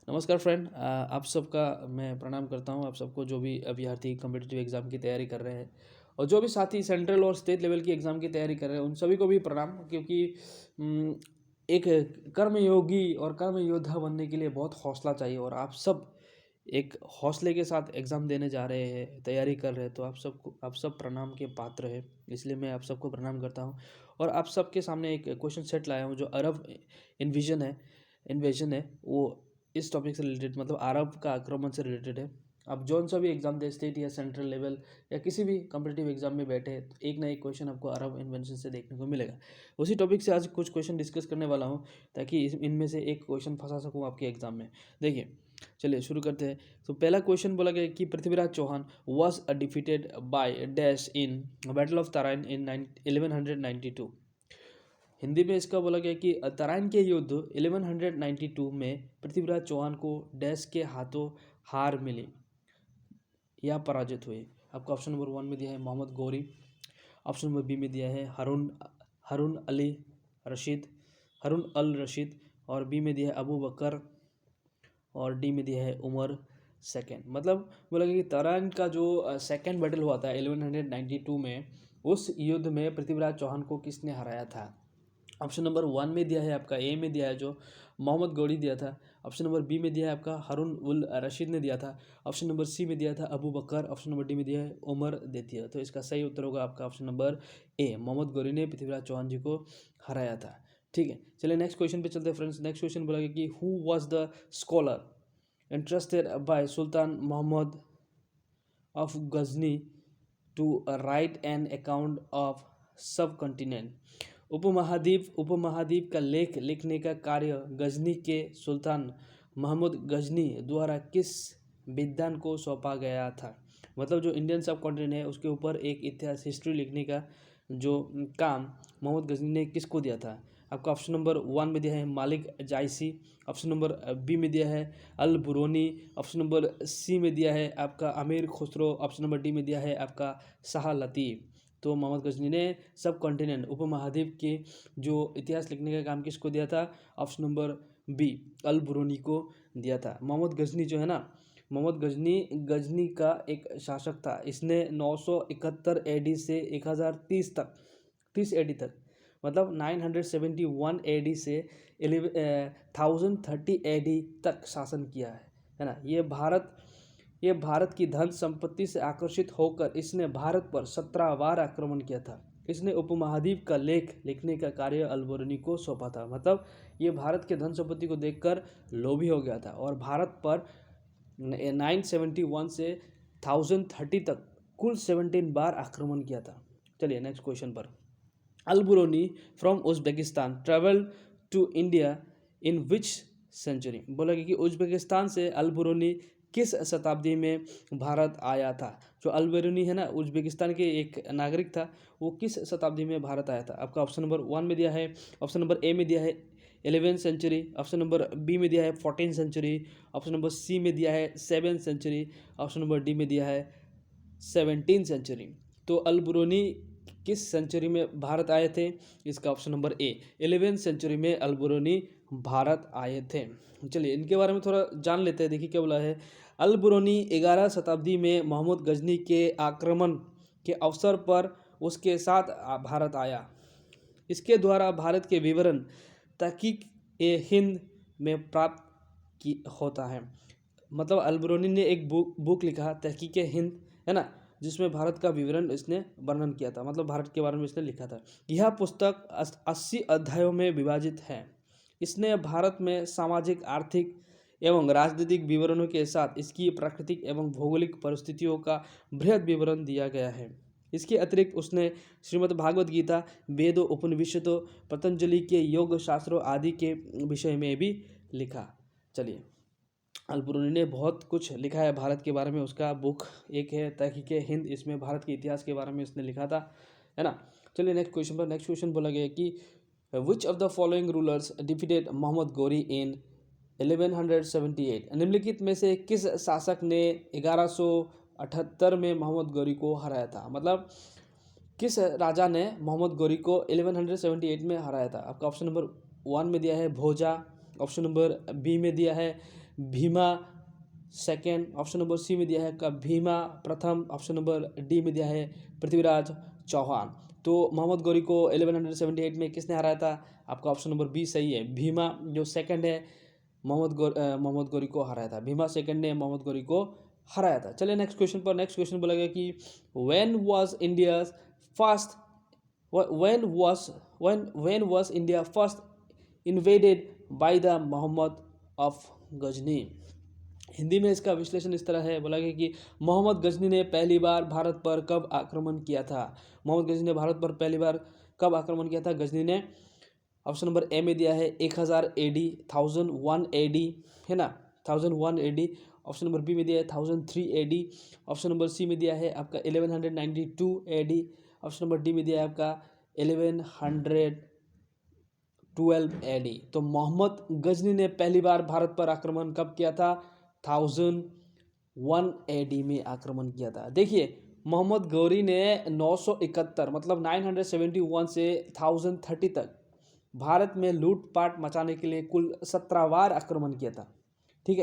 नमस्कार फ्रेंड, आप सबका मैं प्रणाम करता हूं। आप सबको जो भी अभ्यर्थी कॉम्पिटिटिव एग्ज़ाम की तैयारी कर रहे हैं और जो भी साथी सेंट्रल और स्टेट लेवल की एग्ज़ाम की तैयारी कर रहे हैं उन सभी को भी प्रणाम। क्योंकि एक कर्मयोगी और कर्म योद्धा बनने के लिए बहुत हौसला चाहिए और आप सब एक हौसले के साथ एग्ज़ाम देने जा रहे हैं, तैयारी कर रहे हैं, तो आप सब प्रणाम के पात्र हैं। इसलिए मैं आप सबको प्रणाम करता हूं और आप सबके सामने एक क्वेश्चन सेट लाया हूं जो अरब इन्वेजन है वो इस टॉपिक से रिलेटेड, मतलब अरब का आक्रमण से रिलेटेड है। आप जौन सा भी एग्जाम दे, स्टेट या सेंट्रल लेवल या किसी भी कॉम्पिटिटिव एग्जाम में बैठे, तो एक ना एक क्वेश्चन आपको अरब इन्वेंशन से देखने को मिलेगा। उसी टॉपिक से आज कुछ क्वेश्चन डिस्कस करने वाला हूँ ताकि इनमें से एक क्वेश्चन फंसा सकूँ आपके एग्जाम में। देखिए, चलिए शुरू करते हैं। तो पहला क्वेश्चन बोला गया कि Prithviraj Chauhan was defeated by dash in battle of Tarain in 1192। Hindi में इसका बोला गया कि तराइन के युद्ध 1192 में पृथ्वीराज चौहान को डैश के हाथों हार मिली या पराजित हुए। आपको ऑप्शन नंबर 1 में दिया है Mohammad Ghori, option number B में दिया है हारून अल रशीद, और बी में दिया है अबू बकर, और डी में दिया है उमर सेकेंड। मतलब बोला गया कि तराइन का जो सेकेंड बैटल हुआ था 1192 में, उस युद्ध में पृथ्वीराज चौहान को किसने हराया था। ऑप्शन नंबर 1 में दिया है आपका, ए में दिया है जो मोहम्मद गौरी दिया था। ऑप्शन नंबर बी में दिया है आपका हारून उल रशीद ने दिया था। ऑप्शन नंबर सी में दिया था अबू बकर। ऑप्शन नंबर डी में दिया है उमर देतिया। तो इसका सही उत्तर होगा आपका option number A, Mohammad Ghori ने पृथ्वीराज चौहान जी को हराया था। ठीक है, चलिए नेक्स्ट क्वेश्चन पे चलते हैं फ्रेंड्स। नेक्स्ट क्वेश्चन बोला गया कि who was the scholar entrusted by Sultan Muhammad of Ghazni to write an account of subcontinent। उपमहाद्वीप का लेख लिखने का कार्य गजनी के सुल्तान महमूद गजनी द्वारा किस विद्वान को सौंपा गया था। मतलब जो इंडियन सब कॉन्टिनेंट है उसके ऊपर एक इतिहास हिस्ट्री लिखने का जो काम मोहम्मद गजनी ने किसको दिया था। आपका ऑप्शन नंबर 1 में दिया है मालिक जायसी, ऑप्शन नंबर बी में दिया है अल बुरोनी, ऑप्शन नंबर सी में दिया है आपका अमीर खुसरो, ऑप्शन नंबर डी में दिया है आपका शाह लतीफ़। तो मोहम्मद गजनी ने सब कॉन्टिनेंट उपमहाद्वीप के जो इतिहास लिखने का काम किसको दिया था। ऑप्शन नंबर बी अल बुरोनी को दिया था। मोहम्मद गजनी जो है ना, मोहम्मद गजनी का एक शासक था। इसने 971 एडी से 1030 तक 30 एडी तक, मतलब 971 एडी से 1030 एडी तक शासन किया है ना। ये भारत की धन संपत्ति से आकर्षित होकर इसने भारत पर 17 बार आक्रमण किया था। इसने उपमहाद्वीप का लेख लिखने का कार्य अलबरूनी को सौंपा था। मतलब ये भारत के धन संपत्ति को देखकर लोभी हो गया था और भारत पर 971 से 1030 तक कुल 17 बार आक्रमण किया था। चलिए नेक्स्ट क्वेश्चन पर। Alberuni from Uzbekistan travel to India in which century. बोला कि उज्बेकिस्तान से अलबरूनी किस शताब्दी में भारत आया था। जो अलबरूनी है ना, उज्बेकिस्तान के एक नागरिक था, वो किस शताब्दी में भारत आया था। आपका ऑप्शन नंबर 1 में दिया है, ऑप्शन नंबर ए में दिया है 11th century, option number B में दिया है 14th century, option number C में दिया है 7th century, option number D में दिया है 17th सेंचुरी। तो अलबरूनी किस सेंचुरी में भारत आए थे। इसका ऑप्शन नंबर ए 11th सेंचुरी में अलबरूनी भारत आए थे। चलिए इनके बारे में थोड़ा जान लेते हैं। देखिए क्या बोला है। अलबरूनी 11 शताब्दी में मोहम्मद गजनी के आक्रमण के अवसर पर उसके साथ भारत आया। इसके द्वारा भारत के विवरण तहकीक ए हिंद में प्राप्त की होता है। मतलब अलबरूनी ने एक बुक लिखा तहकीक हिंद, है ना, जिसमें भारत का विवरण इसने वर्णन किया था। मतलब भारत के बारे में इसने लिखा था। यह पुस्तक 80 अध्यायों में विभाजित है। इसने भारत में सामाजिक, आर्थिक एवं राजनीतिक विवरणों के साथ इसकी प्राकृतिक एवं भौगोलिक परिस्थितियों का बृहद विवरण दिया गया है। इसके अतिरिक्त उसने श्रीमद् भागवत गीता, वेदों, उपनिषदों, पतंजलि के योग शास्त्रों आदि के विषय में भी लिखा। चलिए, अलबरूनी ने बहुत कुछ लिखा है भारत के बारे में। उसका बुक एक है तहकीक हिंद, इसमें भारत के इतिहास के बारे में इसने लिखा था, है ना। चलिए नेक्स्ट क्वेश्चन पर। नेक्स्ट क्वेश्चन बोला गया कि which of the following rulers defeated Mohammad Ghori in 1178। निम्नलिखित में से किस शासक ने 1178 में मोहम्मद गौरी को हराया था। मतलब किस राजा ने मोहम्मद गौरी को 1178 में हराया था। आपका ऑप्शन नंबर 1 में दिया है भोजा, ऑप्शन नंबर बी में दिया है Bhima second, option number C में दिया है आपका भीमा प्रथम, ऑप्शन नंबर डी में दिया है पृथ्वीराज चौहान। तो मोहम्मद गौरी को 1178 में किसने हराया था? आपका ऑप्शन नंबर बी सही है, भीमा जो सेकंड है मोहम्मद गौरी को हराया था। भीमा सेकंड ने मोहम्मद गौरी को हराया था। चलिए नेक्स्ट क्वेश्चन पर। नेक्स्ट क्वेश्चन बोला गया कि when was India first when was India first invaded by the Mohammad of Ghazni? Hindi में इसका विश्लेषण इस तरह है, बोला गया कि मोहम्मद गजनी ने पहली बार भारत पर कब आक्रमण किया था? मोहम्मद गजनी ने भारत पर पहली बार कब आक्रमण किया था? गजनी ने ऑप्शन नंबर ए में दिया है 1000 AD, 1001 AD, है ना, 1001 AD। ऑप्शन नंबर बी में दिया है 1003 AD। ऑप्शन नंबर सी में दिया है आपका 1192 AD। ऑप्शन नंबर डी में दिया है आपका 1112 AD। तो मोहम्मद गजनी ने पहली बार भारत पर आक्रमण कब किया था? 1001 AD में आक्रमण किया था। देखिए मोहम्मद गौरी ने 971 मतलब 971 से 1030 तक भारत में लूटपाट मचाने के लिए कुल 17 बार आक्रमण किया था, ठीक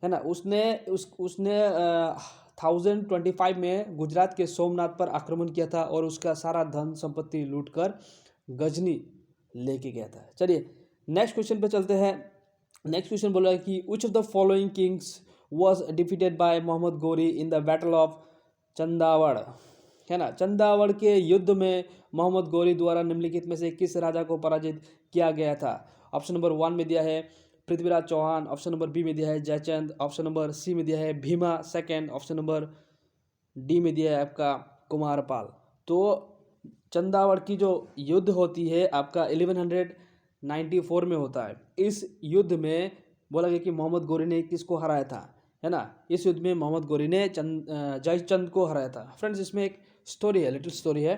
है ना। उसने 1025 में गुजरात के सोमनाथ पर आक्रमण किया था और उसका सारा धन संपत्ति लूटकर गजनी लेके गया था। चलिए नेक्स्ट क्वेश्चन पे चलते हैं। नेक्स्ट क्वेश्चन बोला है कि which of the following kings was defeated by Mohammad Ghori in the battle of Chandawar, है ना। चंदावड़ के युद्ध में मोहम्मद गौरी द्वारा निम्नलिखित में से किस राजा को पराजित किया गया था? ऑप्शन नंबर 1 में दिया है Prithviraj Chauhan, option number B में दिया है जयचंद, ऑप्शन नंबर सी में दिया है Bhima second, option number D में दिया है आपका कुमारपाल। तो चंदावड़ की जो युद्ध होती है आपका 1194 में होता है। इस युद्ध में बोला गया कि मोहम्मद गौरी ने किसको हराया था, है ना। इस युद्ध में मोहम्मद गौरी ने जयचंद को हराया था। फ्रेंड्स इसमें एक स्टोरी है, लिटिल स्टोरी है।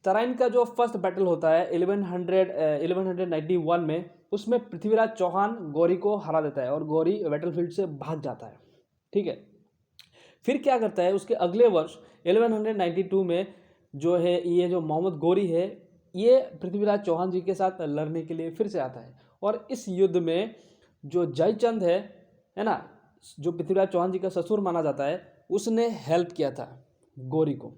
तराइन का जो फर्स्ट बैटल होता है 1191 में, उसमें पृथ्वीराज चौहान गौरी को हरा देता है और गौरी बैटलफील्ड से भाग जाता है, ठीक है। फिर क्या करता है, उसके अगले वर्ष 1192 में जो है ये जो मोहम्मद गौरी है ये पृथ्वीराज चौहान जी के साथ लड़ने के लिए फिर से आता है और इस युद्ध में जो जयचंद है ना, जो पृथ्वीराज चौहान जी का ससुर माना जाता है, उसने हेल्प किया था गौरी को,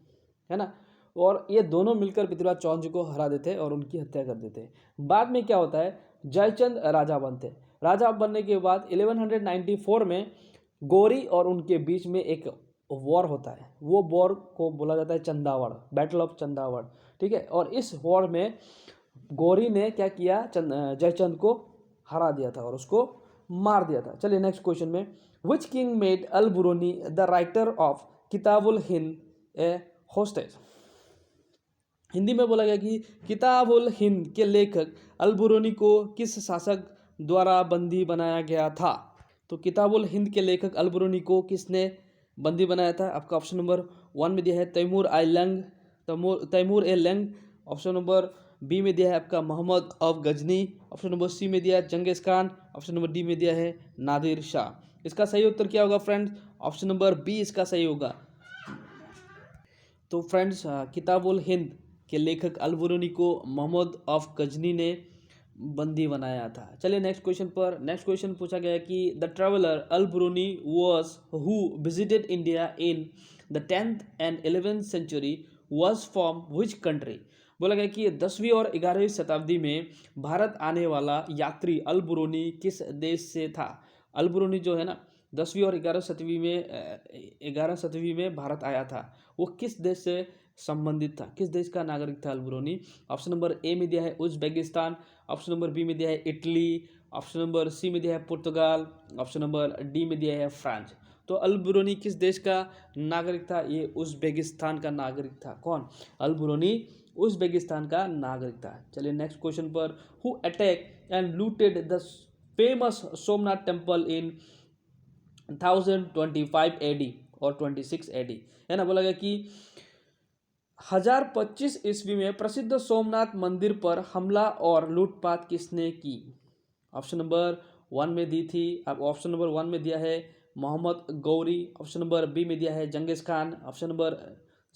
है ना। और ये दोनों मिलकर पृथ्वीराज चौहान जी को हरा देते और उनकी हत्या कर देते। बाद में क्या होता है, जयचंद राजा बनते। राजा बनने के बाद 1194 में गौरी और उनके बीच में एक वॉर होता है। वो वॉर को बोला जाता है चंदावड़, बैटल ऑफ चंदावड़, ठीक है। और इस वॉर में गौरी ने क्या किया, जयचंद को हरा दिया था और उसको मार दिया था। चलिए नेक्स्ट क्वेश्चन में, which king made Al Biruni the writer of Kitabul Hind a hostage? Hindi में बोला गया कि किताबुल हिंद के लेखक अल बुरुनी को किस शासक द्वारा बंदी बनाया गया था? तो किताबुल हिंद के लेखक अल बुरुनी को किसने बंदी बनाया था? आपका ऑप्शन नंबर 1 में दिया है तैमूर ए लंग, ऑप्शन नंबर बी में दिया है आपका Mohammad of Ghazni, option number C में दिया है Genghis Khan, option number D में दिया है नादिर शाह। इसका सही उत्तर क्या होगा फ्रेंड्स? ऑप्शन नंबर बी इसका सही होगा। तो फ्रेंड्स किताबुल हिंद के लेखक अल बुरुनी को मोहम्मद ऑफ गजनी ने बंदी बनाया था। चलिए नेक्स्ट क्वेश्चन पर। नेक्स्ट क्वेश्चन पूछा गया कि the traveller Al Biruni was who visited India in the 10th and 11th century was from which country? बोला गया कि 10वीं और 11वीं शताब्दी में भारत आने वाला यात्री अल बुरुनी किस देश से था? अल बुरुनी जो है ना 10वीं और 11वीं शताब्दी में भारत आया था, वो किस देश से संबंधित था, किस देश का नागरिक था अल बुरुनी? ऑप्शन नंबर ए में दिया है उज्बेकिस्तान, ऑप्शन नंबर बी में दिया है इटली, ऑप्शन नंबर सी में दिया है पुर्तगाल, ऑप्शन नंबर डी में दिया है फ्रांस। तो अल बुरुनी किस देश का नागरिक था? ये उज्बेकिस्तान का नागरिक था। कौन? अल बुरुनी उज्बेकिस्तान का नागरिक था। चलिए नेक्स्ट क्वेश्चन पर। Who attack and looted the famous Somnath temple in 1025 AD और 26 AD, है ना। बोला गया कि 1025 ईस्वी में प्रसिद्ध सोमनाथ मंदिर पर हमला और लूटपाट किसने की? ऑप्शन नंबर 1 में दी थी, अब ऑप्शन नंबर 1 में दिया है Mohammad Ghori, option number B में दिया है Genghis Khan, option number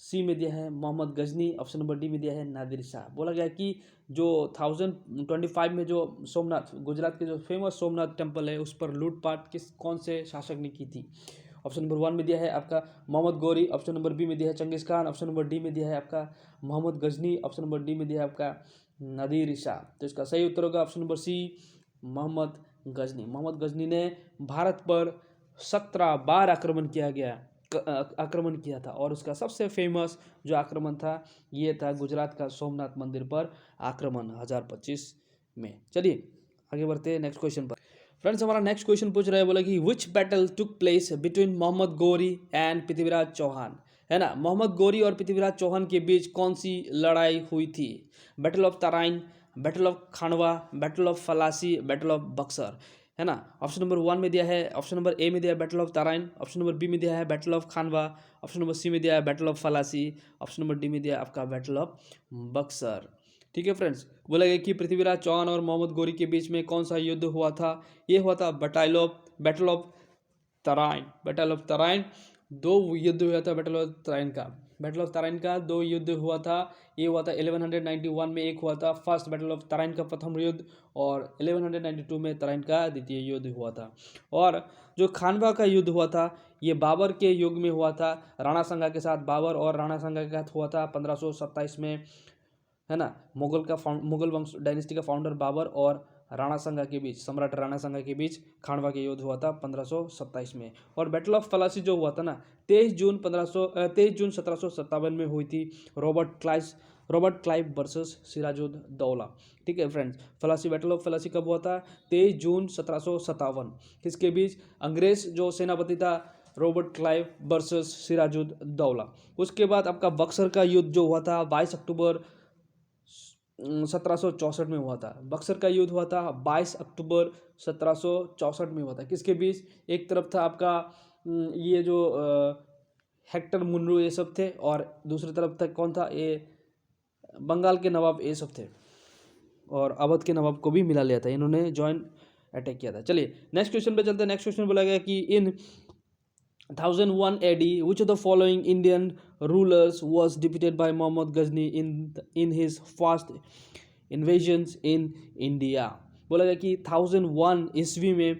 C में दिया है Mohammad Ghazni, option number D में दिया है नादिर शाह। बोला गया कि जो 1025 में जो सोमनाथ, गुजरात के जो फेमस सोमनाथ टेम्पल है, उस पर लूटपाट कौन से शासक ने की थी। ऑप्शन नंबर 1 में दिया है आपका Mohammad Ghori, option number B में दिया है Genghis Khan, option number D में दिया है आपका Mohammad Ghazni, option number D में दिया है आपका नादिर शाह। तो इसका सही उत्तर होगा option number C, Mohammad Ghazni. Mohammad Ghazni ने भारत पर 17 बार आक्रमण किया था, और उसका सबसे फेमस जो आक्रमण था ये था गुजरात का सोमनाथ मंदिर पर आक्रमण 1025 में। चलिए आगे बढ़ते हैं नेक्स्ट क्वेश्चन पर। फ्रेंड्स हमारा नेक्स्ट क्वेश्चन पूछ रहा है, बोला कि which battle took place between Mohammad Ghori and Prithviraj Chauhan, है ना। मोहम्मद गौरी और पृथ्वीराज चौहान के बीच कौन सी लड़ाई हुई थी। Battle of Tarain, battle of Khanwa, battle of Plassey, battle of Buxar, है ना। ऑप्शन नंबर 1 में दिया है, ऑप्शन नंबर ए में दिया है battle of Tarain, option number B में दिया है battle of Khanwa, option number C में दिया है battle of Plassey, option number D में दिया है आपका बैटल ऑफ बक्सर। ठीक है फ्रेंड्स, बोला गया कि पृथ्वीराज चौहान और मोहम्मद गौरी के बीच में कौन सा युद्ध हुआ था। ये हुआ था battle of Tarain. Battle of Tarain 2 युद्ध हुआ था। बैटल ऑफ तराइन का 2 युद्ध हुआ था। ये हुआ था 1191 में एक हुआ था फर्स्ट बैटल ऑफ तराइन का प्रथम युद्ध, और 1192 में तराइन का द्वितीय युद्ध हुआ था। और जो खानवा का युद्ध हुआ था ये बाबर के युग में हुआ था, राणा सांगा के साथ। बाबर और राणा सांगा के साथ हुआ था 1527 में, है ना। मुगल वंश डायनेस्टी का फाउंडर बाबर और राणा सांगा के बीच, सम्राट राणा सांगा के बीच खानवा के युद्ध हुआ था 1527 में। और बैटल ऑफ फलासी जो हुआ था ना 23 जून 1757 में हुई थी, रॉबर्ट क्लाइव वर्सेस सिराजुद्दौला। ठीक है फ्रेंड्स, बैटल ऑफ फलासी कब हुआ था, 23 जून 1757। किसके बीच, अंग्रेज जो सेनापति था रॉबर्ट क्लाइव वर्सेस सिराजुद्दौला। उसके बाद आपका बक्सर का युद्ध जो हुआ था 22 अक्टूबर 1764 में हुआ था। बक्सर का युद्ध हुआ था 22 अक्टूबर 1764 में हुआ था। किसके बीच, एक तरफ था आपका ये जो हेक्टर मुनरो ये सब थे, और दूसरी तरफ तक कौन था, ये बंगाल के नवाब ये सब थे, और अवध के नवाब को भी मिला लिया था, इन्होंने जॉइंट अटैक किया था। चलिए नेक्स्ट क्वेश्चन पे चलते हैं। नेक्स्ट क्वेश्चन बोला गया कि इन 1001 AD, which of the following Indian rulers was defeated by Muhammad Ghazni in his first invasions in India? बोला गया कि 1001 ईस्वी में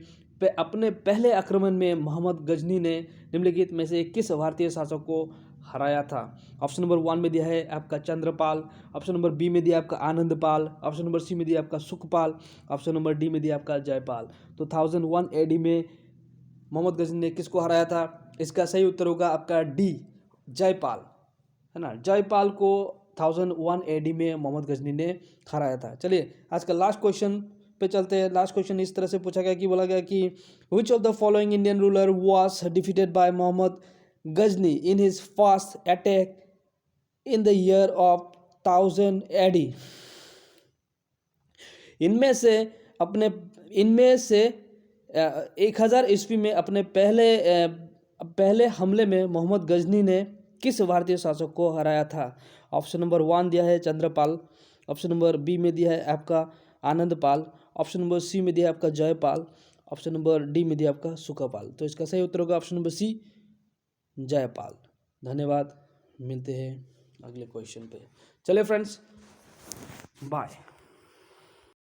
अपने पहले आक्रमण में मोहम्मद गजनी ने निम्नलिखित में से किस भारतीय शासक को हराया था। ऑप्शन नंबर 1 में दिया है आपका चंद्रपाल, ऑप्शन नंबर बी में दिया आपका आनंदपाल, ऑप्शन नंबर सी में दिया आपका सुखपाल, ऑप्शन नंबर डी में दिया आपका जयपाल। तो 1001 AD में मोहम्मद गजनी ने किसको हराया था। इसका सही उत्तर होगा आपका डी, जयपाल, है ना। जयपाल को 1001 AD में मोहम्मद गजनी ने हराया था। चलिए आज का लास्ट क्वेश्चन पे चलते हैं। लास्ट क्वेश्चन इस तरह से पूछा गया कि बोला गया कि which of the following Indian ruler was defeated by Mohammad Ghazni in his first attack in the year of 1000 AD। इनमें से 1000 ईस्वी में अपने पहले हमले में मोहम्मद गजनी ने किस भारतीय शासक को हराया था। ऑप्शन नंबर 1 दिया है चंद्रपाल, ऑप्शन नंबर बी में दिया है आपका आनंदपाल, ऑप्शन नंबर सी में दिया है आपका जयपाल, ऑप्शन नंबर डी में दिया आपका सुखपाल। तो इसका सही उत्तर होगा ऑप्शन नंबर सी, जयपाल। धन्यवाद, मिलते हैं अगले क्वेश्चन पे। चलिए फ्रेंड्स, बाय।